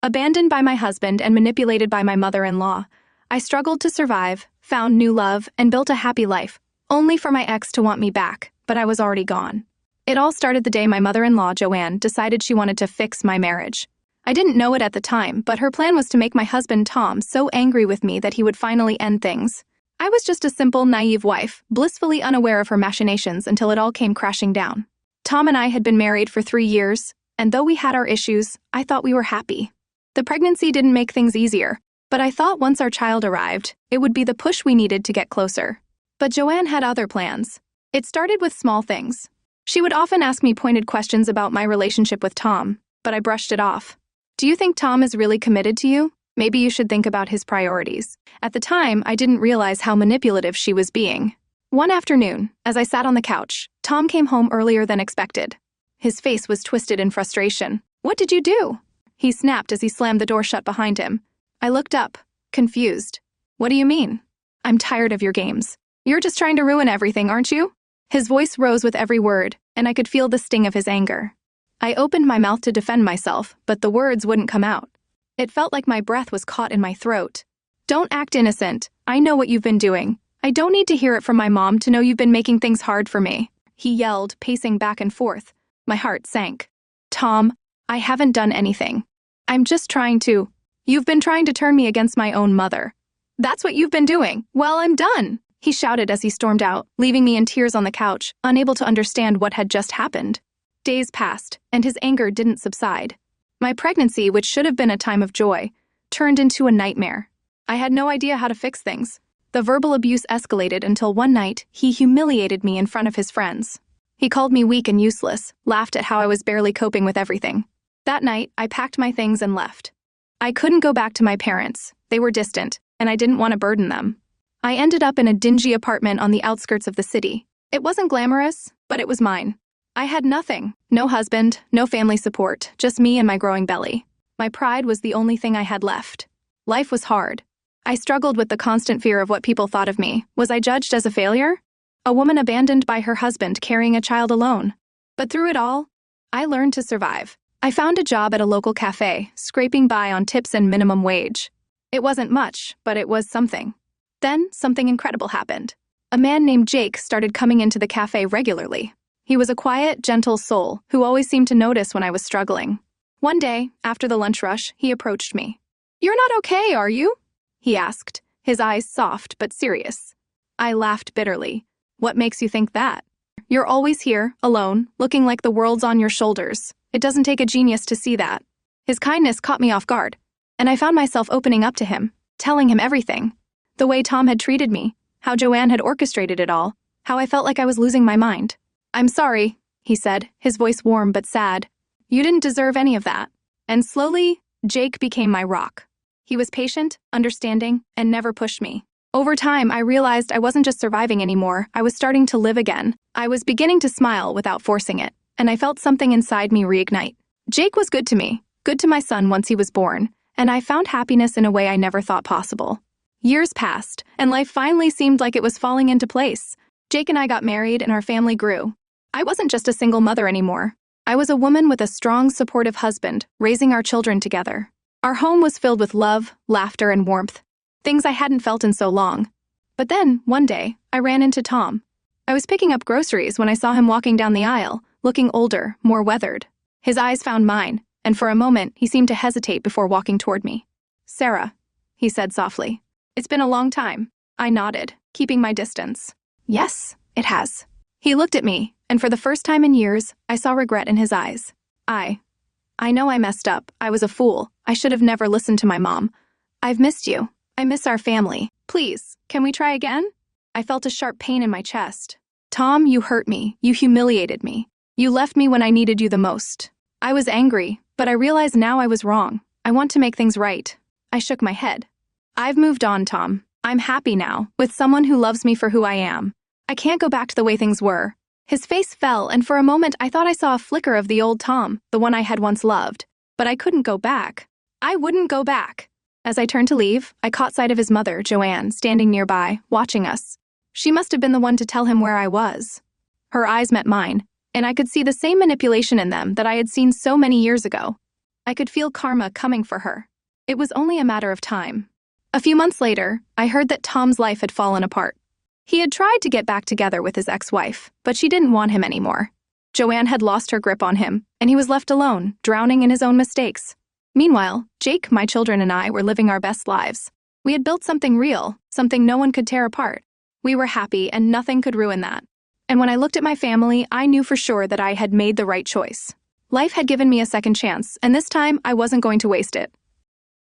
Abandoned by my husband and manipulated by my mother-in-law, I struggled to survive, found new love, and built a happy life, only for my ex to want me back, but I was already gone. It all started the day my mother-in-law, Joanne, decided she wanted to fix my marriage. I didn't know it at the time, but her plan was to make my husband, Tom, so angry with me that he would finally end things. I was just a simple, naive wife, blissfully unaware of her machinations until it all came crashing down. Tom and I had been married for 3 years, and though we had our issues, I thought we were happy. The pregnancy didn't make things easier, but I thought once our child arrived, it would be the push we needed to get closer. But Joanne had other plans. It started with small things. She would often ask me pointed questions about my relationship with Tom, but I brushed it off. "Do you think Tom is really committed to you? Maybe you should think about his priorities." At the time, I didn't realize how manipulative she was being. One afternoon, as I sat on the couch, Tom came home earlier than expected. His face was twisted in frustration. "What did you do?" he snapped as he slammed the door shut behind him. I looked up, confused. "What do you mean?" "I'm tired of your games. You're just trying to ruin everything, aren't you?" His voice rose with every word, and I could feel the sting of his anger. I opened my mouth to defend myself, but the words wouldn't come out. It felt like my breath was caught in my throat. "Don't act innocent. I know what you've been doing. I don't need to hear it from my mom to know you've been making things hard for me," he yelled, pacing back and forth. My heart sank. "Tom, I haven't done anything. I'm just trying to. You've been trying to turn me against my own mother. That's what you've been doing. Well, I'm done," he shouted as he stormed out, leaving me in tears on the couch, unable to understand what had just happened. Days passed, and his anger didn't subside. My pregnancy, which should have been a time of joy, turned into a nightmare. I had no idea how to fix things. The verbal abuse escalated until one night he humiliated me in front of his friends. He called me weak and useless, laughed at how I was barely coping with everything. That night, I packed my things and left. I couldn't go back to my parents. They were distant, and I didn't want to burden them. I ended up in a dingy apartment on the outskirts of the city. It wasn't glamorous, but it was mine. I had nothing. No husband, no family support, just me and my growing belly. My pride was the only thing I had left. Life was hard. I struggled with the constant fear of what people thought of me. Was I judged as a failure? A woman abandoned by her husband carrying a child alone. But through it all, I learned to survive. I found a job at a local cafe, scraping by on tips and minimum wage. It wasn't much, but it was something. Then, something incredible happened. A man named Jake started coming into the cafe regularly. He was a quiet, gentle soul who always seemed to notice when I was struggling. One day, after the lunch rush, he approached me. "You're not okay, are you?" he asked, his eyes soft but serious. I laughed bitterly. "What makes you think that? You're always here, alone, looking like the world's on your shoulders. It doesn't take a genius to see that." His kindness caught me off guard, and I found myself opening up to him, telling him everything. The way Tom had treated me, how Joanne had orchestrated it all, how I felt like I was losing my mind. "I'm sorry," he said, his voice warm but sad. "You didn't deserve any of that." And slowly, Jake became my rock. He was patient, understanding, and never pushed me. Over time, I realized I wasn't just surviving anymore, I was starting to live again. I was beginning to smile without forcing it, and I felt something inside me reignite. Jake was good to me, good to my son once he was born, and I found happiness in a way I never thought possible. Years passed, and life finally seemed like it was falling into place. Jake and I got married, and our family grew. I wasn't just a single mother anymore. I was a woman with a strong, supportive husband, raising our children together. Our home was filled with love, laughter, and warmth, things I hadn't felt in so long. But then, one day, I ran into Tom. I was picking up groceries when I saw him walking down the aisle, looking older, more weathered. His eyes found mine, and for a moment, he seemed to hesitate before walking toward me. "Sarah," he said softly. "It's been a long time." I nodded, keeping my distance. "Yes, it has." He looked at me, and for the first time in years, I saw regret in his eyes. I know I messed up. I was a fool. I should have never listened to my mom. I've missed you. I miss our family. Please, can we try again?" I felt a sharp pain in my chest. "Tom, you hurt me. You humiliated me. You left me when I needed you the most." I was angry, but I realized now I was wrong. I want to make things right. I shook my head. "I've moved on, Tom. I'm happy now, with someone who loves me for who I am. I can't go back to the way things were." His face fell, and for a moment I thought I saw a flicker of the old Tom, the one I had once loved. But I couldn't go back. I wouldn't go back. As I turned to leave, I caught sight of his mother, Joanne, standing nearby, watching us. She must have been the one to tell him where I was. Her eyes met mine, and I could see the same manipulation in them that I had seen so many years ago. I could feel karma coming for her. It was only a matter of time. A few months later, I heard that Tom's life had fallen apart. He had tried to get back together with his ex-wife, but she didn't want him anymore. Joanne had lost her grip on him, and he was left alone, drowning in his own mistakes. Meanwhile, Jake, my children, and I were living our best lives. We had built something real, something no one could tear apart. We were happy, and nothing could ruin that. And when I looked at my family, I knew for sure that I had made the right choice. Life had given me a second chance, and this time I wasn't going to waste it.